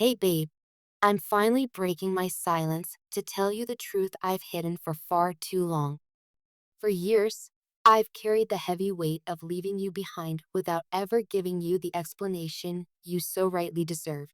Hey babe, I'm finally breaking my silence to tell you the truth I've hidden for far too long. For years, I've carried the heavy weight of leaving you behind without ever giving you the explanation you so rightly deserve.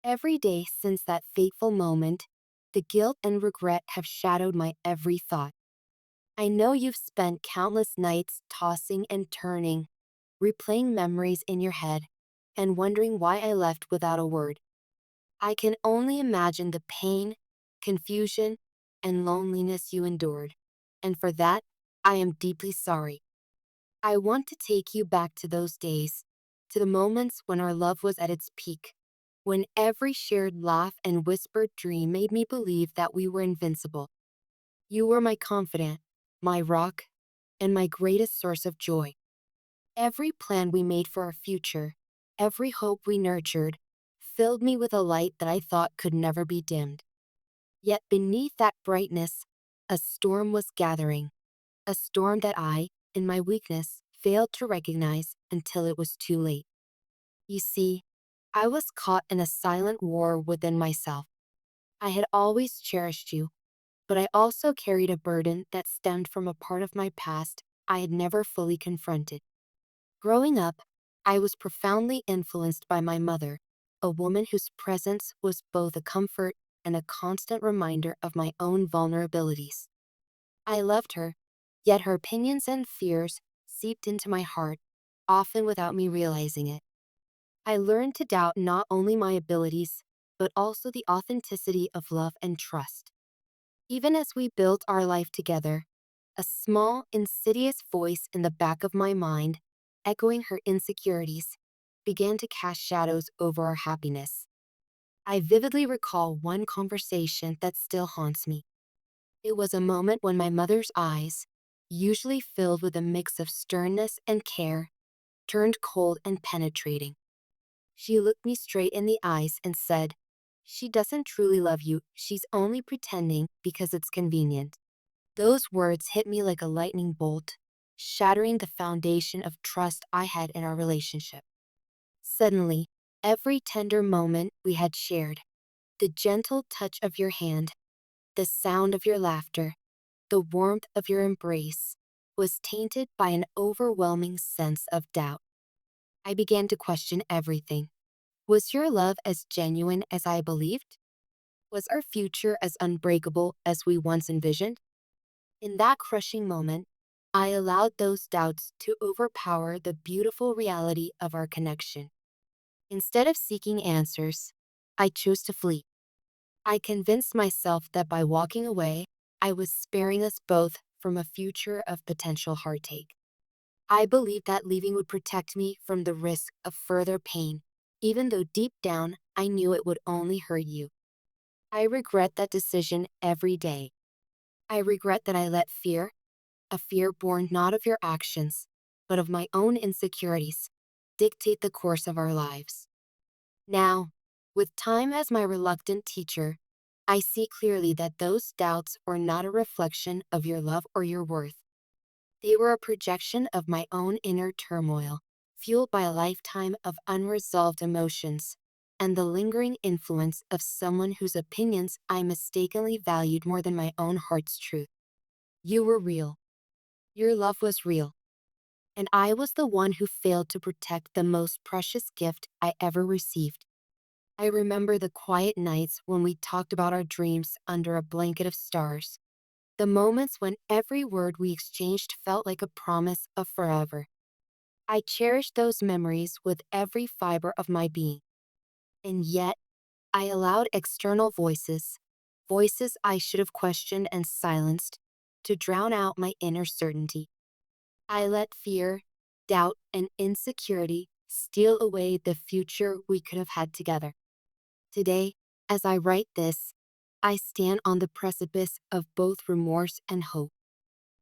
Every day since that fateful moment, the guilt and regret have shadowed my every thought. I know you've spent countless nights tossing and turning, replaying memories in your head, and wondering why I left without a word. I can only imagine the pain, confusion, and loneliness you endured, and for that, I am deeply sorry. I want to take you back to those days, to the moments when our love was at its peak, when every shared laugh and whispered dream made me believe that we were invincible. You were my confidant, my rock, and my greatest source of joy. Every plan we made for our future, every hope we nurtured, filled me with a light that I thought could never be dimmed. Yet beneath that brightness, a storm was gathering, a storm that I, in my weakness, failed to recognize until it was too late. You see, I was caught in a silent war within myself. I had always cherished you, but I also carried a burden that stemmed from a part of my past I had never fully confronted. Growing up, I was profoundly influenced by my mother, a woman whose presence was both a comfort and a constant reminder of my own vulnerabilities. I loved her, yet her opinions and fears seeped into my heart, often without me realizing it. I learned to doubt not only my abilities, but also the authenticity of love and trust. Even as we built our life together, a small, insidious voice in the back of my mind, echoing her insecurities, began to cast shadows over our happiness. I vividly recall one conversation that still haunts me. It was a moment when my mother's eyes, usually filled with a mix of sternness and care, turned cold and penetrating. She looked me straight in the eyes and said, "She doesn't truly love you, she's only pretending because it's convenient." Those words hit me like a lightning bolt, shattering the foundation of trust I had in our relationship. Suddenly, every tender moment we had shared, the gentle touch of your hand, the sound of your laughter, the warmth of your embrace, was tainted by an overwhelming sense of doubt. I began to question everything. Was your love as genuine as I believed? Was our future as unbreakable as we once envisioned? In that crushing moment, I allowed those doubts to overpower the beautiful reality of our connection. Instead of seeking answers, I chose to flee. I convinced myself that by walking away, I was sparing us both from a future of potential heartache. I believed that leaving would protect me from the risk of further pain, even though deep down I knew it would only hurt you. I regret that decision every day. I regret that I let fear, a fear born not of your actions, but of my own insecurities, dictate the course of our lives. Now, with time as my reluctant teacher, I see clearly that those doubts were not a reflection of your love or your worth. They were a projection of my own inner turmoil, fueled by a lifetime of unresolved emotions and the lingering influence of someone whose opinions I mistakenly valued more than my own heart's truth. You were real. Your love was real. And I was the one who failed to protect the most precious gift I ever received. I remember the quiet nights when we talked about our dreams under a blanket of stars, the moments when every word we exchanged felt like a promise of forever. I cherish those memories with every fiber of my being. And yet, I allowed external voices, voices I should have questioned and silenced, to drown out my inner certainty. I let fear, doubt, and insecurity steal away the future we could have had together. Today, as I write this, I stand on the precipice of both remorse and hope.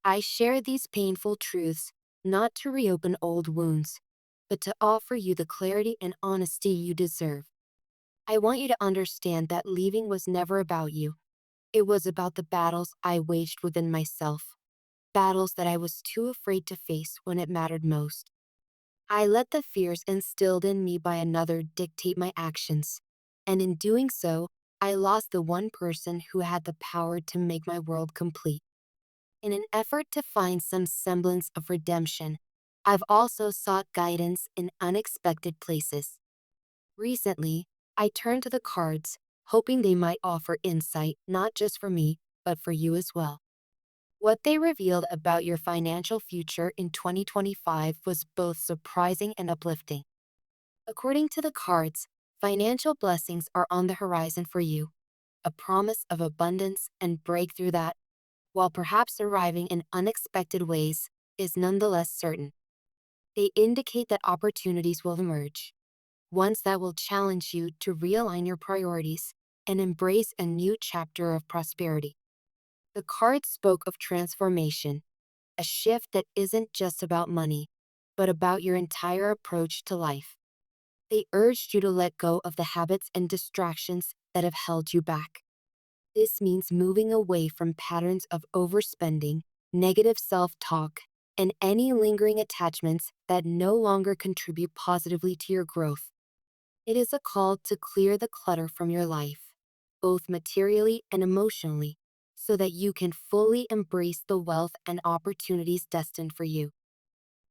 I share these painful truths not to reopen old wounds, but to offer you the clarity and honesty you deserve. I want you to understand that leaving was never about you. It was about the battles I waged within myself, battles that I was too afraid to face when it mattered most. I let the fears instilled in me by another dictate my actions, And in doing so, I lost the one person who had the power to make my world complete. In an effort to find some semblance of redemption, I've also sought guidance in unexpected places. Recently, I turned to the cards, hoping they might offer insight not just for me, but for you as well. What they revealed about your financial future in 2025 was both surprising and uplifting. According to the cards, financial blessings are on the horizon for you, a promise of abundance and breakthrough that, while perhaps arriving in unexpected ways, is nonetheless certain. They indicate that opportunities will emerge, ones that will challenge you to realign your priorities and embrace a new chapter of prosperity. The cards spoke of transformation, a shift that isn't just about money, but about your entire approach to life. They urged you to let go of the habits and distractions that have held you back. This means moving away from patterns of overspending, negative self talk, and any lingering attachments that no longer contribute positively to your growth. It is a call to clear the clutter from your life, both materially and emotionally, so that you can fully embrace the wealth and opportunities destined for you.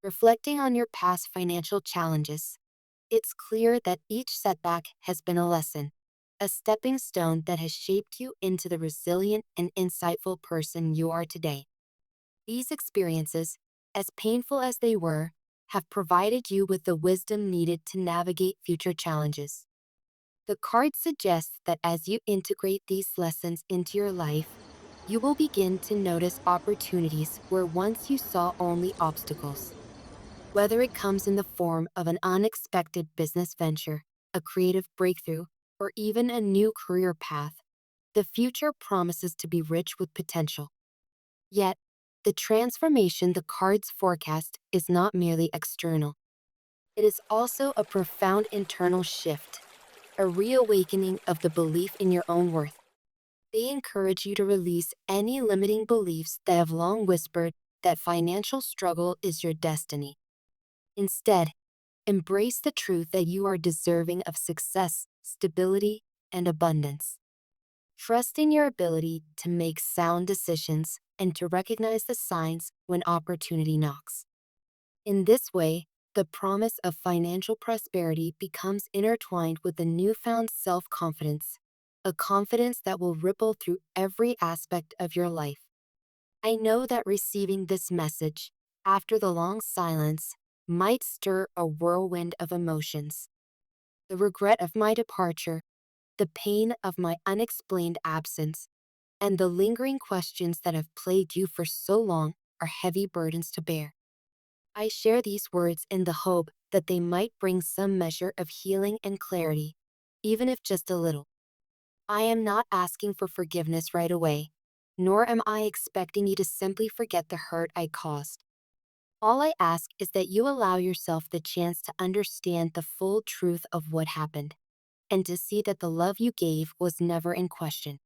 Reflecting on your past financial challenges, it's clear that each setback has been a lesson, a stepping stone that has shaped you into the resilient and insightful person you are today. These experiences, as painful as they were, have provided you with the wisdom needed to navigate future challenges. The card suggests that as you integrate these lessons into your life, you will begin to notice opportunities where once you saw only obstacles. Whether it comes in the form of an unexpected business venture, a creative breakthrough, or even a new career path, the future promises to be rich with potential. Yet, the transformation the cards forecast is not merely external. It is also a profound internal shift, a reawakening of the belief in your own worth. They encourage you to release any limiting beliefs that have long whispered that financial struggle is your destiny. Instead, embrace the truth that you are deserving of success, stability, and abundance. Trust in your ability to make sound decisions and to recognize the signs when opportunity knocks. In this way, the promise of financial prosperity becomes intertwined with a newfound self-confidence, a confidence that will ripple through every aspect of your life. I know that receiving this message, after the long silence, might stir a whirlwind of emotions. The regret of my departure, the pain of my unexplained absence, and the lingering questions that have plagued you for so long are heavy burdens to bear. I share these words in the hope that they might bring some measure of healing and clarity, even if just a little. I am not asking for forgiveness right away, nor am I expecting you to simply forget the hurt I caused. All I ask is that you allow yourself the chance to understand the full truth of what happened, and to see that the love you gave was never in question.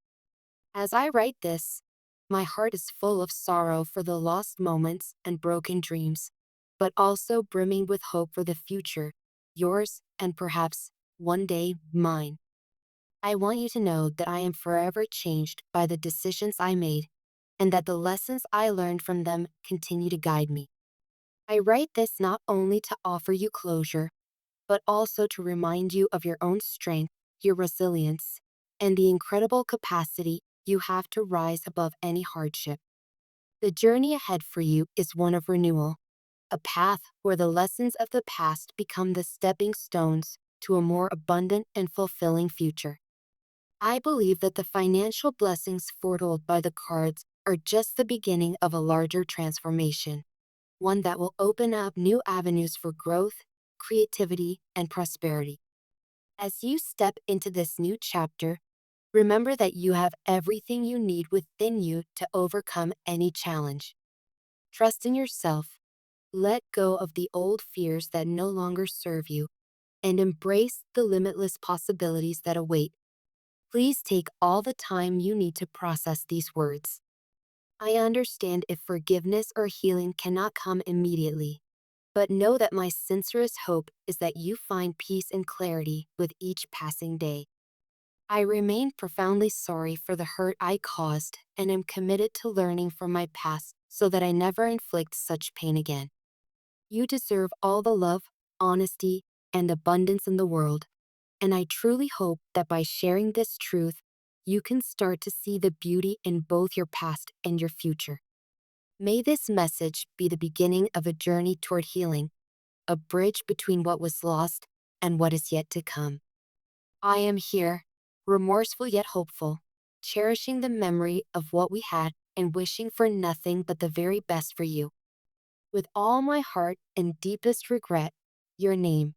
As I write this, my heart is full of sorrow for the lost moments and broken dreams, but also brimming with hope for the future, yours and perhaps, one day, mine. I want you to know that I am forever changed by the decisions I made, and that the lessons I learned from them continue to guide me. I write this not only to offer you closure, but also to remind you of your own strength, your resilience, and the incredible capacity you have to rise above any hardship. The journey ahead for you is one of renewal, a path where the lessons of the past become the stepping stones to a more abundant and fulfilling future. I believe that the financial blessings foretold by the cards are just the beginning of a larger transformation, one that will open up new avenues for growth, creativity, and prosperity. As you step into this new chapter, remember that you have everything you need within you to overcome any challenge. Trust in yourself, let go of the old fears that no longer serve you, and embrace the limitless possibilities that await. Please take all the time you need to process these words. I understand if forgiveness or healing cannot come immediately, but know that my sincerest hope is that you find peace and clarity with each passing day. I remain profoundly sorry for the hurt I caused and am committed to learning from my past so that I never inflict such pain again. You deserve all the love, honesty, and abundance in the world, and I truly hope that by sharing this truth, you can start to see the beauty in both your past and your future. May this message be the beginning of a journey toward healing, a bridge between what was lost and what is yet to come. I am here, remorseful yet hopeful, cherishing the memory of what we had and wishing for nothing but the very best for you. With all my heart and deepest regret, your name,